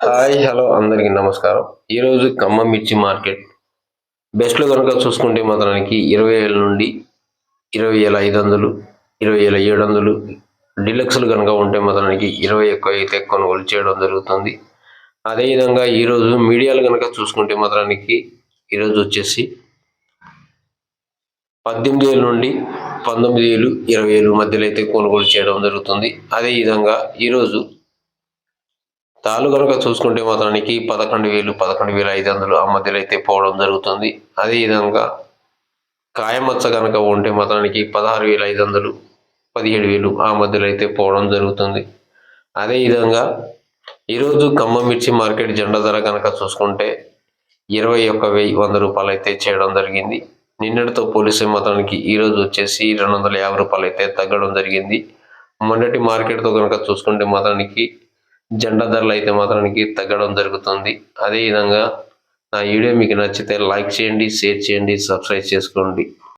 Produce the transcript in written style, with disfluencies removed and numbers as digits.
Hi hello అందరికీ నమస్కారం. ఈరోజు ఖమ్మం మిర్చి మార్కెట్ బెస్ట్లో కనుక చూసుకుంటే మాత్రానికి 20,000 నుండి 20,500, 20,700 డీలక్స్లు కనుక ఉంటే మాత్రానికి 21 అయితే కొనుగోలు చేయడం జరుగుతుంది. అదేవిధంగా ఈరోజు మీడియాలు కనుక చూసుకుంటే మాత్రానికి ఈరోజు వచ్చేసి 18,000 నుండి 19,000, 20,000 మధ్యలో అయితే కొనుగోలు చేయడం జరుగుతుంది. అదేవిధంగా ఈరోజు తాళ్ళు కనుక చూసుకుంటే మాత్రానికి 11,000, 11,500 ఆ మధ్యలో అయితే పోవడం జరుగుతుంది. అదేవిధంగా కాయమచ్చ కనుక ఉంటే మాత్రానికి 16,500, 17,000 ఆ మధ్యలో అయితే పోవడం జరుగుతుంది. అదేవిధంగా ఈరోజు ఖమ్మం మిర్చి మార్కెట్ జెండా ధర కనుక చూసుకుంటే 21,100 రూపాయలు అయితే చేయడం జరిగింది. నిన్నటితో పోలిస్తే మాత్రానికి ఈరోజు వచ్చేసి 250 రూపాయలు అయితే తగ్గడం జరిగింది. మొన్నటి మార్కెట్తో కనుక చూసుకుంటే మాత్రానికి జెండా ధరలు అయితే మాత్రానికి తగ్గడం జరుగుతుంది. అదేవిధంగా నా వీడియో మీకు నచ్చితే లైక్ చేయండి, షేర్ చేయండి, సబ్స్క్రైబ్ చేసుకోండి.